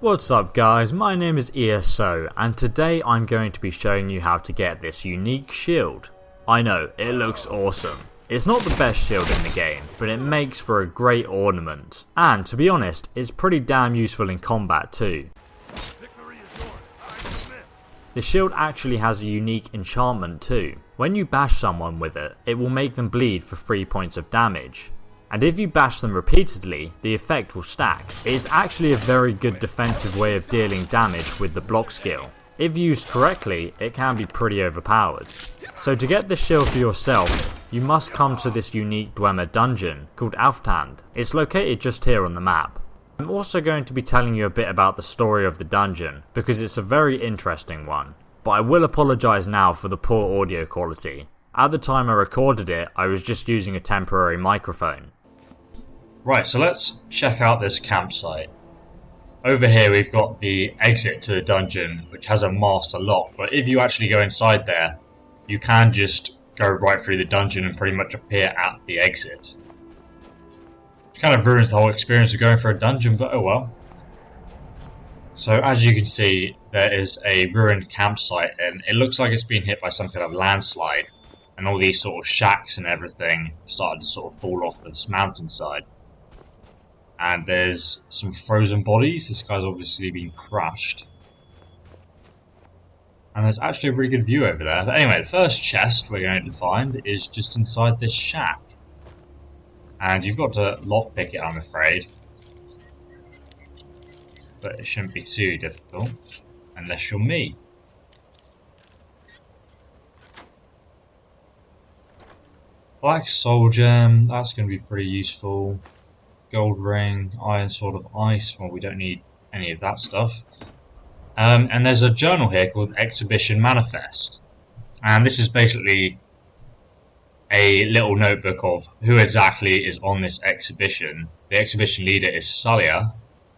What's up guys, my name is ESO and today I'm going to be showing you how to get this unique shield. I know, it looks awesome. It's not the best shield in the game, but it makes for a great ornament. And to be honest, it's pretty damn useful in combat too. The shield actually has a unique enchantment too. When you bash someone with it, it will make them bleed for 3 points of damage. And if you bash them repeatedly, the effect will stack. It is actually a very good defensive way of dealing damage with the block skill. If used correctly, it can be pretty overpowered. So to get this shield for yourself, you must come to this unique Dwemer dungeon called Alftand. It's located just here on the map. I'm also going to be telling you a bit about the story of the dungeon, because it's a very interesting one. But I will apologise now for the poor audio quality. At the time I recorded it, I was just using a temporary microphone. Right, so let's check out this campsite. Over here we've got the exit to the dungeon, which has a master lock, but if you actually go inside there, you can just go right through the dungeon and pretty much appear at the exit. Which kind of ruins the whole experience of going for a dungeon, but oh well. So as you can see, there is a ruined campsite, and it looks like it's been hit by some kind of landslide, and all these sort of shacks and everything started to sort of fall off this mountainside. And there's some frozen bodies. This guy's obviously been crushed. And there's actually a really good view over there. But anyway, the first chest we're going to find is just inside this shack. And you've got to lockpick it, I'm afraid. But it shouldn't be too difficult. Unless you're me. Black soul gem, that's going to be pretty useful. Gold ring, iron sword of ice, well we don't need any of that stuff. And there's a journal here called Exhibition Manifest. And this is basically a little notebook of who exactly is on this exhibition. The exhibition leader is Salia,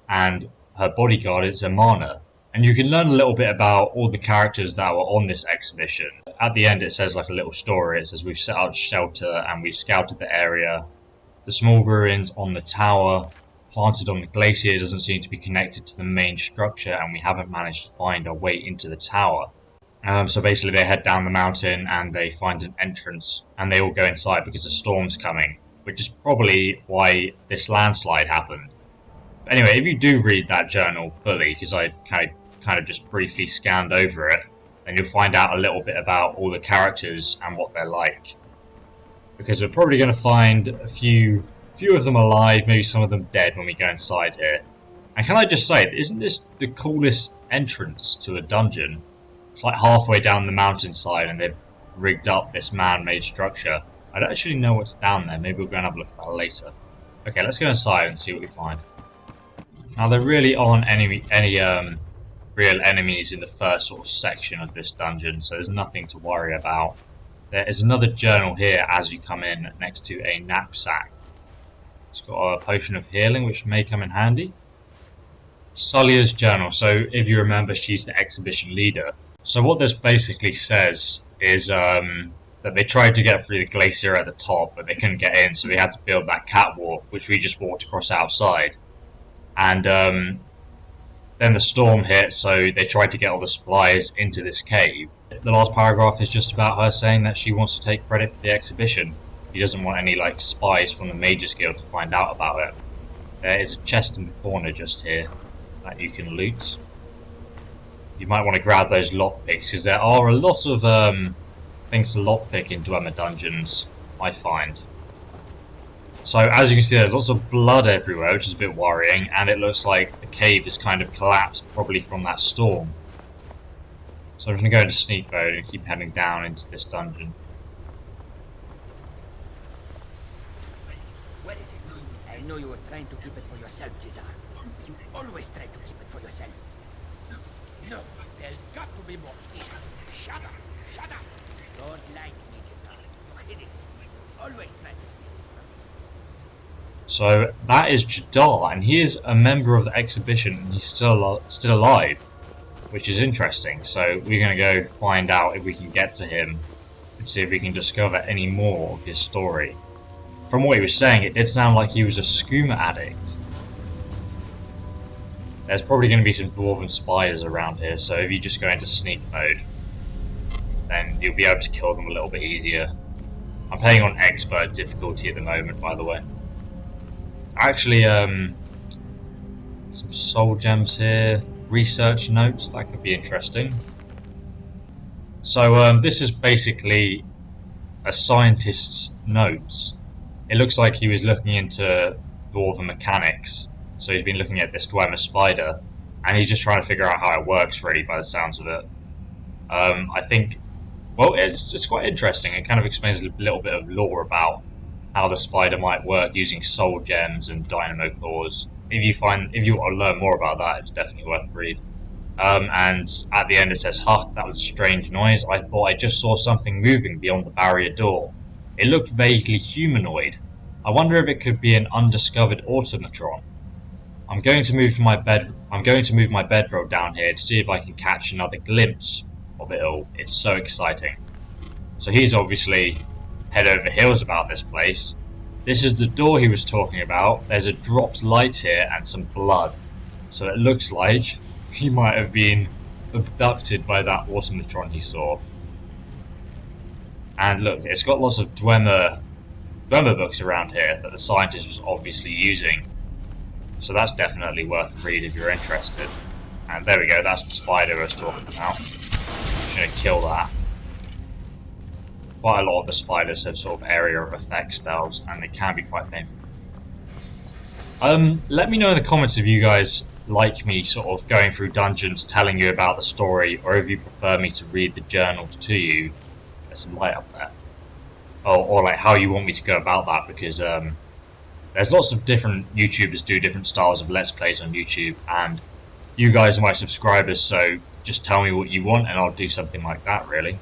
and her bodyguard is Amana. And you can learn a little bit about all the characters that were on this exhibition. At the end it says like a little story. It says we've set out shelter and we've scouted the area. The small ruins on the tower, planted on the glacier, doesn't seem to be connected to the main structure, and we haven't managed to find our way into the tower. So basically they head down the mountain and they find an entrance, and they all go inside because a storm's coming, which is probably why this landslide happened. But anyway, if you do read that journal fully, because I kind of just briefly scanned over it, then you'll find out a little bit about all the characters and what they're like. Because we're probably going to find a few of them alive, maybe some of them dead when we go inside here. And can I just say, isn't this the coolest entrance to a dungeon? It's like halfway down the mountainside and they've rigged up this man-made structure. I don't actually know what's down there, maybe we'll go and have a look at that later. Okay, let's go inside and see what we find. Now there really aren't any real enemies in the first sort of section of this dungeon, so there's nothing to worry about. There is another journal here as you come in next to a knapsack. It's got a potion of healing which may come in handy. Salia's journal, so if you remember she's the exhibition leader. So what this basically says is that they tried to get through the glacier at the top but they couldn't get in, so they had to build that catwalk which we just walked across outside. And then the storm hit, so they tried to get all the supplies into this cave. The last paragraph is just about her saying that she wants to take credit for the exhibition. She doesn't want any like spies from the Mages Guild to find out about it. There is a chest in the corner just here that you can loot. You might want to grab those lockpicks because there are a lot of things to lockpick in Dwemer dungeons, I find. So as you can see, there's lots of blood everywhere, which is a bit worrying, and it looks like the cave is kind of collapsed, probably from that storm. So I'm just going to go into sneak mode and keep heading down into this dungeon. What is it? I know you were trying to keep it for yourself, Cesar. You always try to keep it for yourself. No, there's got to be more school. Shut up! Shut up! Don't like me, Cesar. You're kidding. Always try to. So that is Jadar, and he is a member of the exhibition, and he's still alive, which is interesting. So we're going to go find out if we can get to him and see if we can discover any more of his story. From what he was saying, it did sound like he was a skooma addict. There's probably going to be some dwarven spiders around here, so if you just go into sneak mode, then you'll be able to kill them a little bit easier. I'm playing on expert difficulty at the moment, by the way. Actually, some soul gems here, research notes, that could be interesting. So this is basically a scientist's notes. It looks like he was looking into dwarven mechanics. So he's been looking at this Dwemer spider, and he's just trying to figure out how it works, really, by the sounds of it. I think, well, it's quite interesting. It kind of explains a little bit of lore about how the spider might work using soul gems and dynamo claws. If you want to learn more about that, it's definitely worth a read. And at the end it says, "Ha, that was a strange noise. I thought I just saw something moving beyond the barrier door. It looked vaguely humanoid. I wonder if it could be an undiscovered automatron. I'm going to move my bedroll down here to see if I can catch another glimpse of it all. It's so exciting." So he's obviously head over heels about this place. This is the door he was talking about. There's a dropped light here and some blood. So it looks like he might have been abducted by that automatron he saw. And look, it's got lots of Dwemer books around here that the scientist was obviously using. So that's definitely worth a read if you're interested. And there we go, that's the spider I was talking about. I'm going to kill that. Quite a lot of the spiders have sort of area of effect spells, and they can be quite painful. Let me know in the comments if you guys like me sort of going through dungeons, telling you about the story, or if you prefer me to read the journals to you. There's some light up there. Or like how you want me to go about that, because there's lots of different YouTubers do different styles of Let's Plays on YouTube, and you guys are my subscribers, so just tell me what you want and I'll do something like that, really.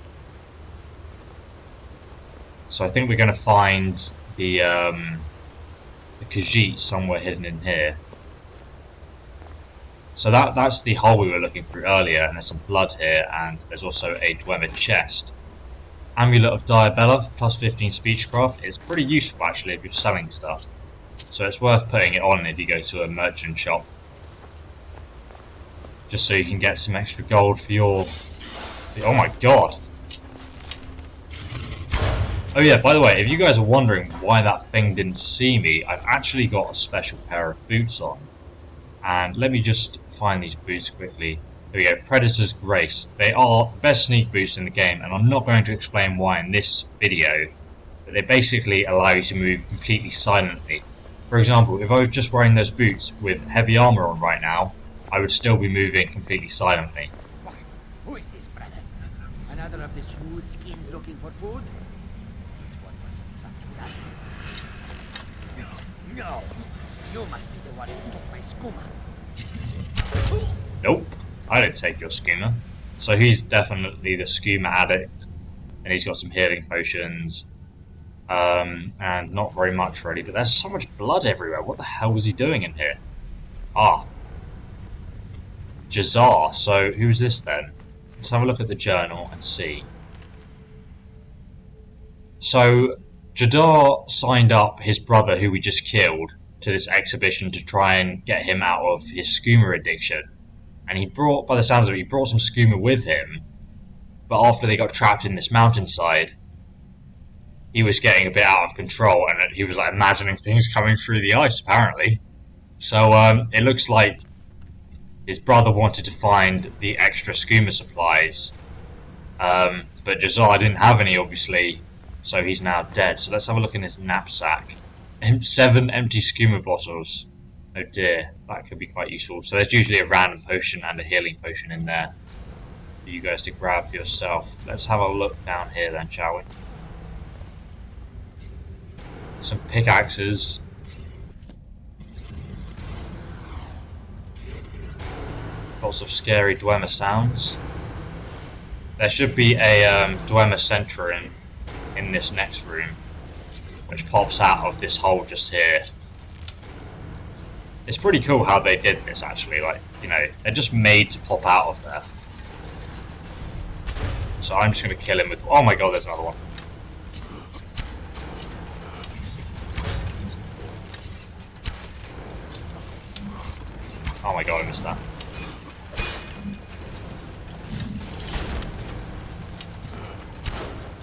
So I think we're going to find the Khajiit somewhere hidden in here. So that's the hole we were looking through earlier, and there's some blood here, and there's also a Dwemer chest. Amulet of Diabella, plus 15 speechcraft. It's pretty useful actually if you're selling stuff. So it's worth putting it on if you go to a merchant shop. Just so you can get some extra gold for your... Oh my god! Oh yeah, by the way, if you guys are wondering why that thing didn't see me, I've actually got a special pair of boots on. And let me just find these boots quickly. Here we go, Predator's Grace. They are the best sneak boots in the game, and I'm not going to explain why in this video, but they basically allow you to move completely silently. For example, if I was just wearing those boots with heavy armor on right now, I would still be moving completely silently. Who is this, brother? Another of the smooth skins looking for food? This one was in touch with us. No, you must be the one who took my skooma. Nope, I didn't take your skooma. So he's definitely the skooma addict, and he's got some healing potions, and not very much really, but there's so much blood everywhere. What the hell was he doing in here? Ah, Jazar. So who's this then? Let's have a look at the journal and see. So Jadar signed up his brother, who we just killed, to this exhibition to try and get him out of his skooma addiction. And he brought, by the sounds of it, he brought some skooma with him. But after they got trapped in this mountainside, he was getting a bit out of control, and he was like imagining things coming through the ice, apparently. So it looks like his brother wanted to find the extra skooma supplies, but Jazar didn't have any, obviously, so he's now dead. So let's have a look in his knapsack. 7 empty skooma bottles. Oh dear, that could be quite useful. So there's usually a random potion and a healing potion in there for you guys to grab for yourself. Let's have a look down here then, shall we? Some pickaxes. Lots of scary Dwemer sounds. There should be a Dwemer Centurion in this next room, which pops out of this hole just here. It's pretty cool how they did this, actually. Like, you know, they're just made to pop out of there. So I'm just going to kill him with... Oh my god, there's another one. Oh my god, I missed that.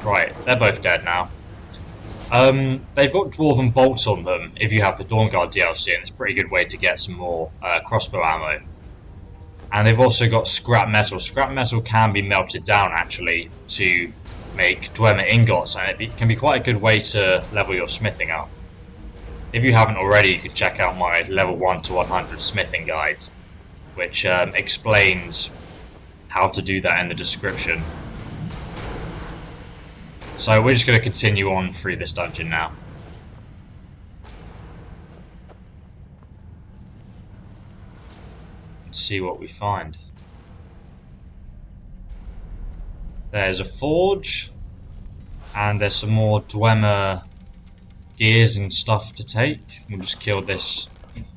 Right, they're both dead now. They've got Dwarven bolts on them if you have the Dawnguard DLC, and it's a pretty good way to get some more crossbow ammo. And they've also got scrap metal. Scrap metal can be melted down, actually, to make Dwemer ingots, and it can be quite a good way to level your smithing up. If you haven't already, you could check out my level 1 to 100 smithing guide, which explains how to do that in the description. So we're just going to continue on through this dungeon now. Let's see what we find. There's a forge, and there's some more Dwemer gears and stuff to take. We'll just kill this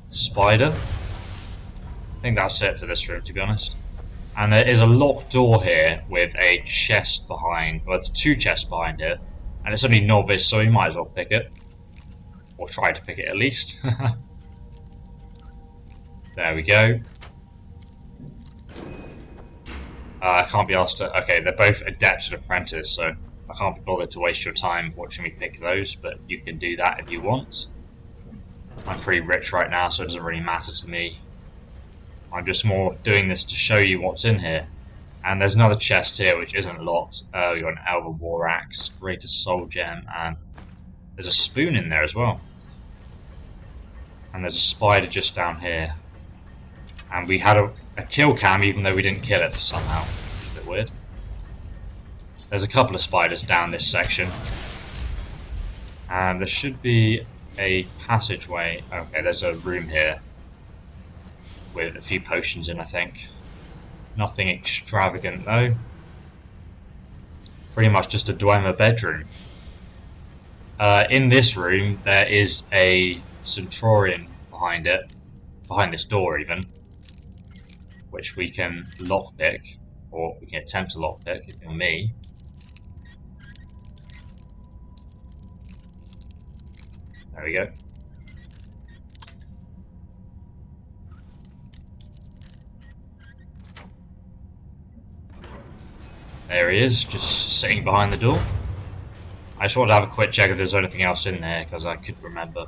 spider. I think that's it for this room, to be honest. And there is a locked door here with a chest behind. Well, there's 2 chests behind here. And it's only novice, so you might as well pick it. Or try to pick it at least. There we go. I can't be asked to... Okay, they're both Adept and Apprentice, so I can't be bothered to waste your time watching me pick those, but you can do that if you want. I'm pretty rich right now, so it doesn't really matter to me. I'm just more doing this to show you what's in here. And there's another chest here which isn't locked. We've got an Elven War Axe, Greater Soul Gem, and there's a spoon in there as well. And there's a spider just down here. And we had a kill cam even though we didn't kill it somehow. It's a bit weird. There's a couple of spiders down this section. And there should be a passageway. Okay, there's a room here with a few potions in, I think. Nothing extravagant though. Pretty much just a Dwemer bedroom. In this room there is a Centurion behind it. Behind this door even. Which we can lockpick. Or we can attempt to lockpick if you're me. There we go. There he is, just sitting behind the door. I just wanted to have a quick check if there's anything else in there, because I could remember.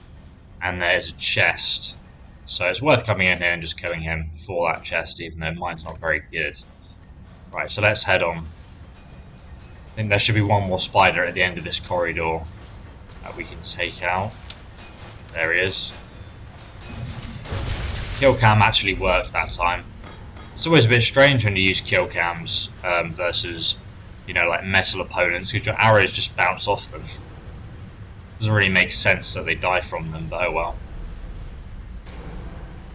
And there's a chest. So it's worth coming in here and just killing him for that chest, even though mine's not very good. Right, so let's head on. I think there should be one more spider at the end of this corridor that we can take out. There he is. Kill cam actually worked that time. It's always a bit strange when you use kill cams versus, you know, like metal opponents, because your arrows just bounce off them. Doesn't really make sense that they die from them, but oh well.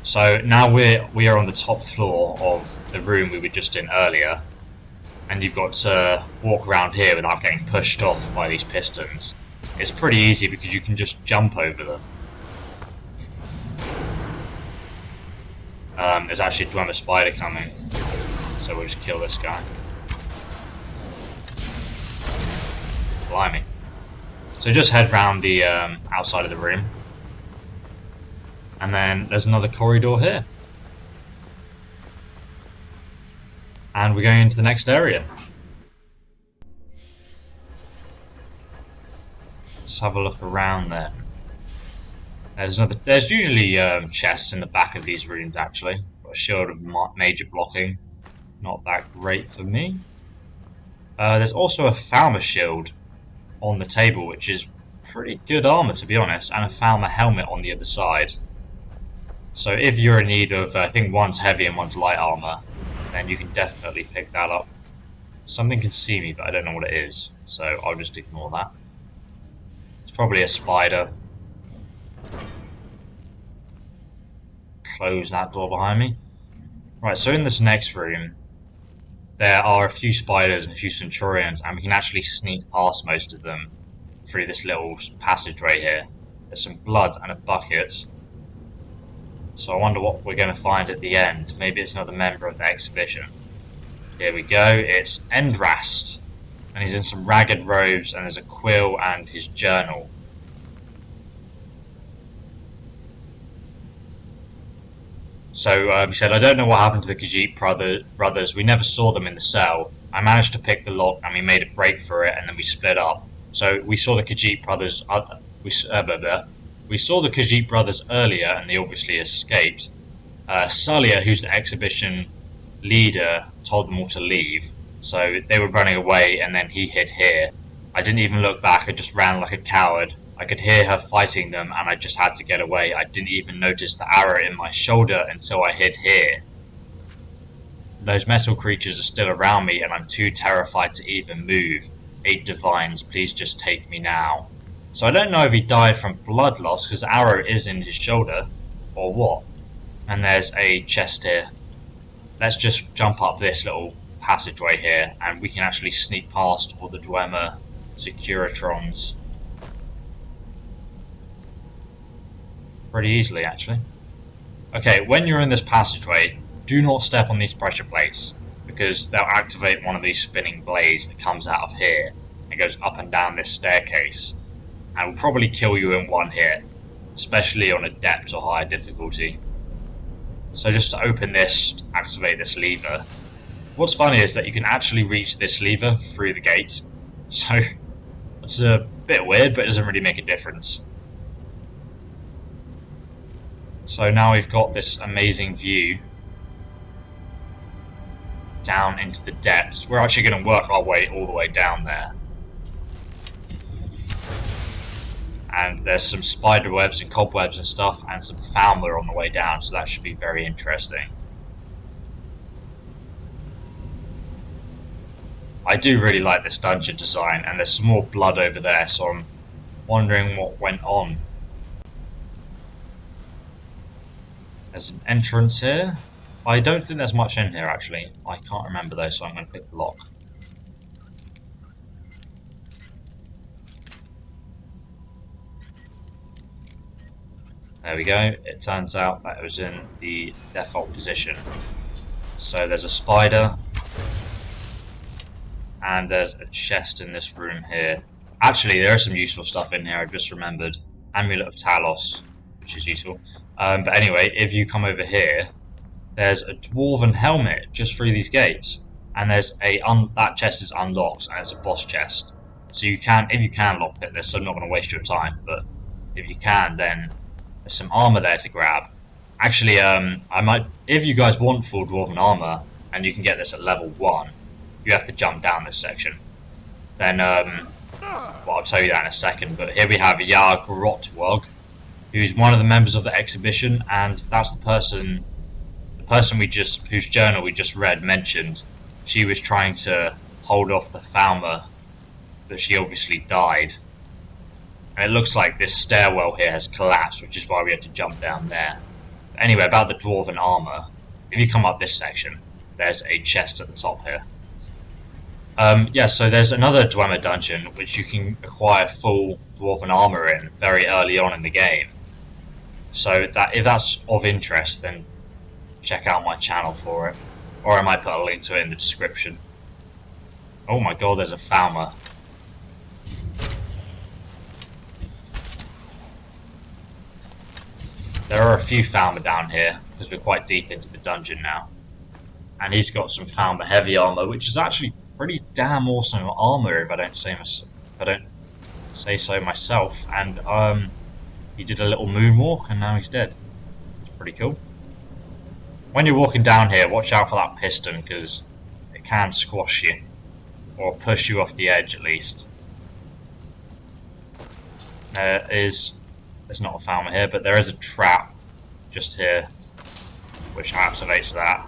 So now we are on the top floor of the room we were just in earlier, and you've got to walk around here without getting pushed off by these pistons. It's pretty easy because you can just jump over them. There's actually a Dwemer spider coming, so we'll just kill this guy. Blimey. So just head round the outside of the room. And then there's another corridor here. And we're going into the next area. Let's have a look around there. There's usually chests in the back of these rooms, actually. Got a shield of major blocking. Not that great for me. There's also a Falmer shield on the table, which is pretty good armor, to be honest, and a Falmer helmet on the other side. So if you're in need of, I think one's heavy and one's light armor, then you can definitely pick that up. Something can see me, but I don't know what it is, so I'll just ignore that. It's probably a spider. Close that door behind me. Right, so in this next room, there are a few spiders and a few centurions, and we can actually sneak past most of them through this little passageway here. There's some blood and a bucket. So I wonder what we're going to find at the end. Maybe it's another member of the exhibition. Here we go. It's Endrast. And he's in some ragged robes, and there's a quill and his journal. So he said, I don't know what happened to the Khajiit brothers. We never saw them in the cell. I managed to pick the lock and we made a break for it and then we split up. So we saw the Khajiit brothers. We saw the Khajiit brothers earlier and they obviously escaped. Salia, who's the exhibition leader, told them all to leave. So they were running away and then he hid here. I didn't even look back. I just ran like a coward. I could hear her fighting them and I just had to get away. I didn't even notice the arrow in my shoulder until I hid here. Those metal creatures are still around me and I'm too terrified to even move. 8 divines, please just take me now. So I don't know if he died from blood loss because the arrow is in his shoulder or what. And there's a chest here. Let's just jump up this little passageway here and we can actually sneak past all the Dwemer Securitrons pretty easily, actually. Okay, when you're in this passageway, do not step on these pressure plates because they'll activate one of these spinning blades that comes out of here and goes up and down this staircase and will probably kill you in one hit, especially on a depth or higher difficulty. So just to open this, activate this lever. What's funny is that you can actually reach this lever through the gate, so it's a bit weird, but it doesn't really make a difference. So now we've got this amazing view down into the depths. We're actually going to work our way all the way down there. And there's some spider webs and cobwebs and stuff and some Falmer on the way down, so that should be very interesting. I do really like this dungeon design, and there's some more blood over there, so I'm wondering what went on. There's an entrance here. I don't think there's much in here, actually. I can't remember though, so I'm going to pick the lock. There we go. It turns out that it was in the default position. So there's a spider. And there's a chest in this room here. Actually, there is some useful stuff in here, I've just remembered. Amulet of Talos, which is useful. But anyway, if you come over here, there's a dwarven helmet just through these gates. And there's that chest is unlocked, and it's a boss chest. So you can, if you can lockpick this, so I'm not going to waste your time, but if you can, then there's some armor there to grab. Actually, I might, if you guys want full dwarven armor, and you can get this at level 1, you have to jump down this section. Then, well, I'll tell you that in a second, but here we have Yar Grotwog, who's one of the members of the exhibition, and that's the person whose journal we just read mentioned she was trying to hold off the Falmer, but she obviously died. And it looks like this stairwell here has collapsed, which is why we had to jump down there. But anyway, about the dwarven armor, if you come up this section, there's a chest at the top here. Yeah, so there's another Dwemer dungeon which you can acquire full dwarven armor in very early on in the game. So that if that's of interest, then check out my channel for it. Or I might put a link to it in the description. Oh my god, there's a Falmer. There are a few Falmer down here, because we're quite deep into the dungeon now. And he's got some Falmer heavy armor, which is actually pretty damn awesome armor if I don't say so myself. And he did a little moonwalk and now he's dead. It's pretty cool. When you're walking down here, watch out for that piston because it can squash you or push you off the edge at least. There's not a Falmer here, but there is a trap just here which activates that.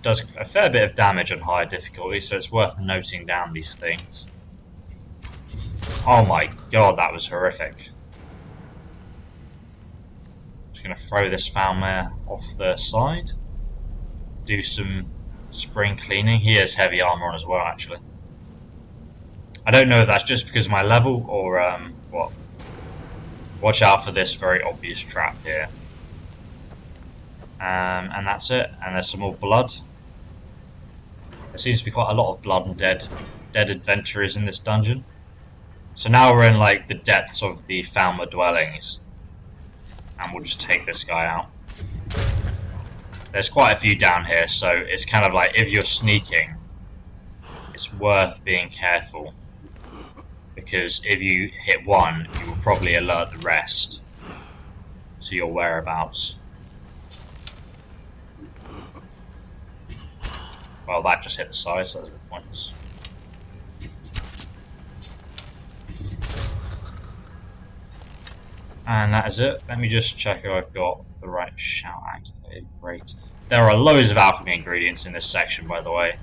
Does a fair bit of damage on higher difficulty, so it's worth noting down these things. Oh my god, that was horrific. Just going to throw this Falmer off the side. Do some spring cleaning. He has heavy armor on as well, actually. I don't know if that's just because of my level or what. Watch out for this very obvious trap here. And that's it. And there's some more blood. There seems to be quite a lot of blood and dead adventurers in this dungeon. So now we're in like the depths of the Falmer dwellings. And we'll just take this guy out. there's quite a few down here, so it's kind of like if you're sneaking, it's worth being careful. Because if you hit one, you will probably alert the rest to your whereabouts. Well, that just hit the side, so that's pointless. And that is it. Let me just check if I've got the right shout activated. Great. There are loads of alchemy ingredients in this section, by the way.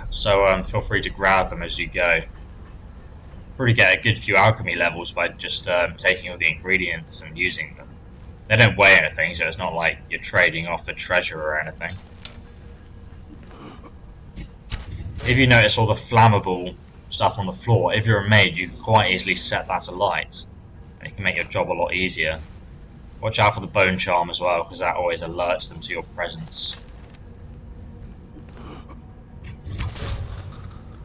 So feel free to grab them as you go. Probably get a good few alchemy levels by just taking all the ingredients and using them. They don't weigh anything, so it's not like you're trading off a treasure or anything. If you notice all the flammable stuff on the floor, if you're a mage, you can quite easily set that alight, and it can make your job a lot easier. Watch out for the bone charm as well, because that always alerts them to your presence.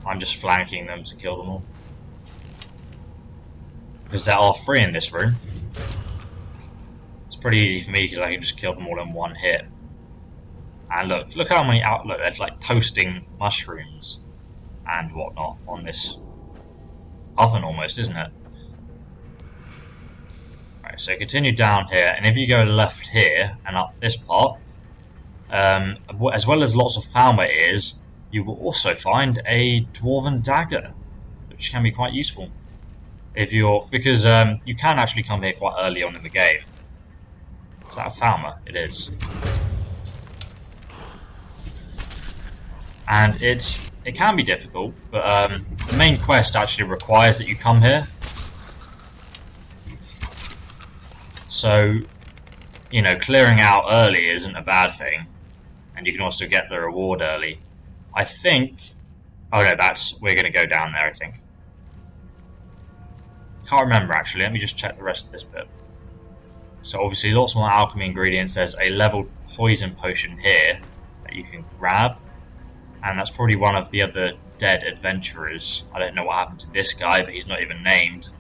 I'm just flanking them to kill them all. Because there are 3 in this room. It's pretty easy for me because I can just kill them all in one hit. And look how many look, there's like toasting mushrooms and whatnot on this oven almost, isn't it? Right, so continue down here, and if you go left here and up this part, as well as lots of Falmer ears, you will also find a dwarven dagger, which can be quite useful. If you're because you can actually come here quite early on in the game. Is that a Falmer? It is. And it can be difficult, but the main quest actually requires that you come here. So, you know, clearing out early isn't a bad thing, and you can also get the reward early. I think. Oh no, we're going to go down there. I think. Can't remember actually. Let me just check the rest of this bit. So obviously, lots more alchemy ingredients. There's a level poison potion here that you can grab. And that's probably one of the other dead adventurers. I don't know what happened to this guy, but he's not even named.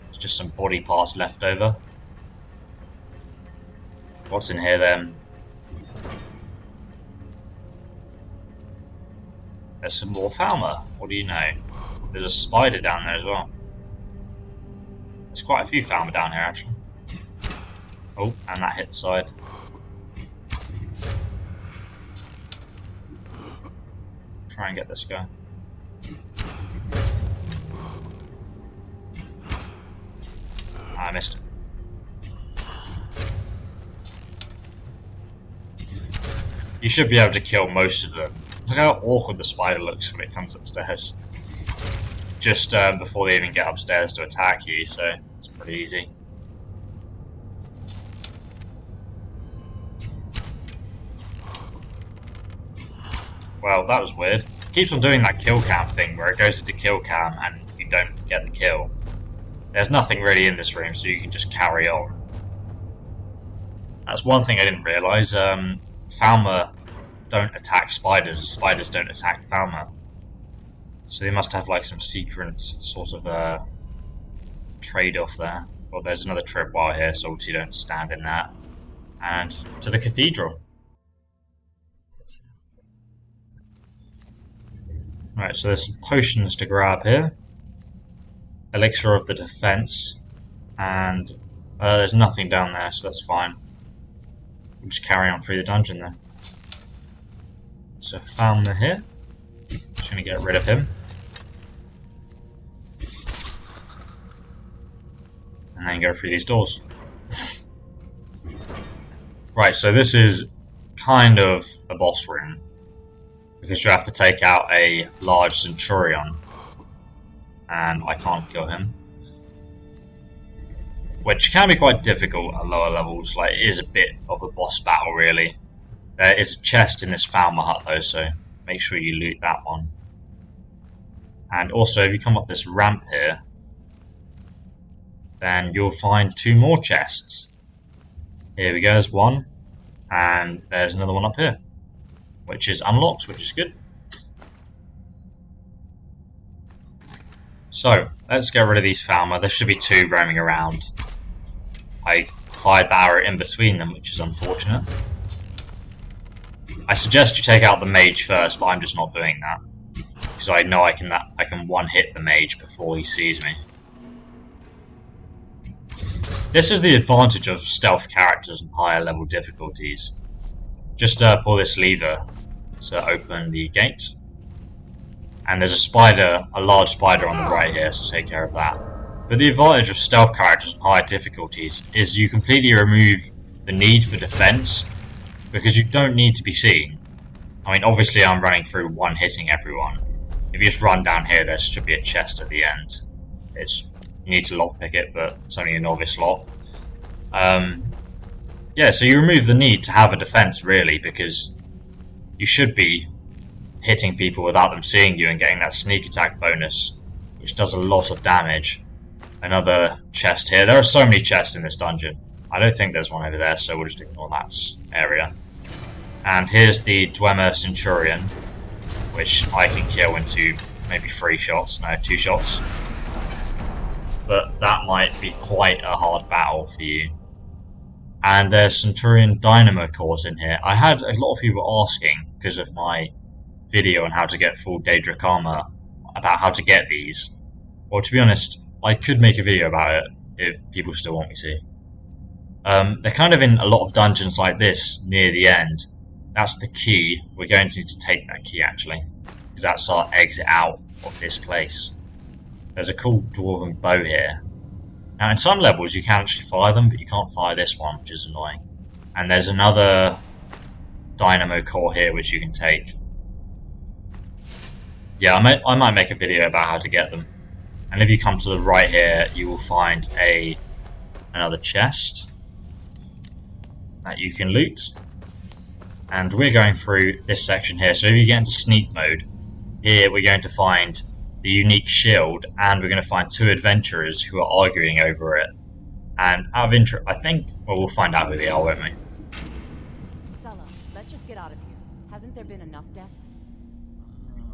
It's just some body parts left over. What's in here then? There's some more Falmer. What do you know? There's a spider down there as well. There's quite a few Falmer down here actually. Oh, and that hit the side. Try and get this guy. I missed him. You should be able to kill most of them. Look how awkward the spider looks when it comes upstairs. Just before they even get upstairs to attack you, so it's pretty easy. Well, that was weird. It keeps on doing that kill cam thing where it goes into kill cam and you don't get the kill. There's nothing really in this room, so you can just carry on. That's one thing I didn't realise. Falmer don't attack spiders, spiders don't attack Falmer. So they must have like some secret sort of trade-off there. Well, there's another tripwire here, so obviously don't stand in that. And to the cathedral. Right, so there's some potions to grab here. Elixir of the Defense. And there's nothing down there, so that's fine. We'll just carry on through the dungeon then. So Falmer here. Just going to get rid of him. And then go through these doors. Right, so this is kind of a boss room. Because you have to take out a large centurion. And I can't kill him. Which can be quite difficult at lower levels. Like, it is a bit of a boss battle, really. There is a chest in this Falmer hut, though, so make sure you loot that one. And also, if you come up this ramp here, then you'll find 2 more chests. Here we go, there's one. And there's another one up here. Which is unlocked, which is good. So, let's get rid of these Falmer. There should be 2 roaming around. I fired the arrow in between them, which is unfortunate. I suggest you take out the mage first, but I'm just not doing that. Because I know I can one-hit the mage before he sees me. This is the advantage of stealth characters and higher level difficulties. Just pull this lever to open the gate. And there's a large spider on the right here, so take care of that. But the advantage of stealth characters and higher difficulties is you completely remove the need for defense, because you don't need to be seen. I mean, obviously I'm running through one-hitting everyone. If you just run down here, there should be a chest at the end. You need to lockpick it, but it's only a novice lock. Yeah, so you remove the need to have a defense, really, because you should be hitting people without them seeing you and getting that sneak attack bonus, which does a lot of damage. Another chest here. There are so many chests in this dungeon. I don't think there's one over there, so we'll just ignore that area. And here's the Dwemer Centurion, which I can kill into maybe 3 shots, no, 2 shots. But that might be quite a hard battle for you. And there's Centurion Dynamo cores in here. I had a lot of people asking, because of my video on how to get full Daedric armor, about how to get these. Well, to be honest, I could make a video about it if people still want me to. They're kind of in a lot of dungeons like this near the end. That's the key. We're going to need to take that key, actually, because that's our exit out of this place. There's a cool dwarven bow here. Now, in some levels you can actually fire them, but you can't fire this one, which is annoying. And there's another dynamo core here, which you can take. Yeah, I might make a video about how to get them. And if you come to the right here, you will find another chest that you can loot. And we're going through this section here. So if you get into sneak mode, here we're going to find the unique shield, and we're going to find 2 adventurers who are arguing over it. And out of interest, I think, well, we'll find out who they are, won't we? Sulla, let's just get out of here. Hasn't there been enough death?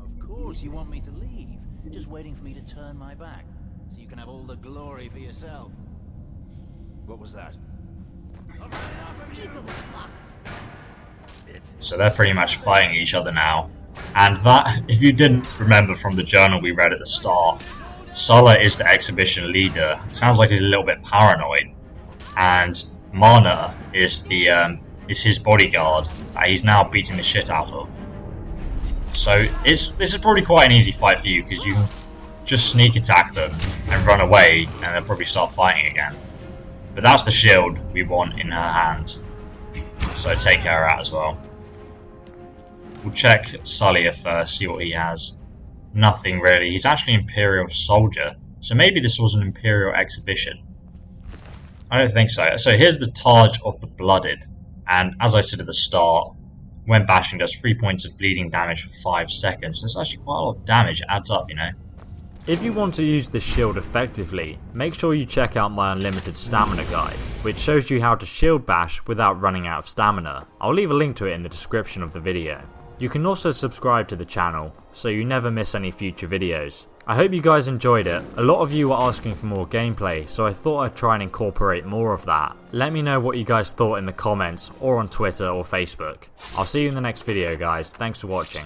Of course you want me to leave. Just waiting for me to turn my back, so you can have all the glory for yourself. What was that? Easily blocked. So they're pretty much fighting each other now. And that, if you didn't remember from the journal we read at the start, Sulla is the exhibition leader. It sounds like he's a little bit paranoid. And Mana is his bodyguard that he's now beating the shit out of. So this is probably quite an easy fight for you, because you can just sneak attack them and run away, and they'll probably start fighting again. But that's the shield we want in her hand. So take care of that as well. We'll check Sullier first, see what he has. Nothing really. He's actually Imperial Soldier. So maybe this was an Imperial exhibition. I don't think so. So here's the Targe of the Blooded. And as I said at the start, when bashing does 3 points of bleeding damage for 5 seconds. That's actually quite a lot of damage. It adds up, you know. If you want to use this shield effectively, make sure you check out my unlimited stamina guide, which shows you how to shield bash without running out of stamina. I'll leave a link to it in the description of the video. You can also subscribe to the channel, so you never miss any future videos. I hope you guys enjoyed it. A lot of you were asking for more gameplay, so I thought I'd try and incorporate more of that. Let me know what you guys thought in the comments, or on Twitter or Facebook. I'll see you in the next video, guys. Thanks for watching.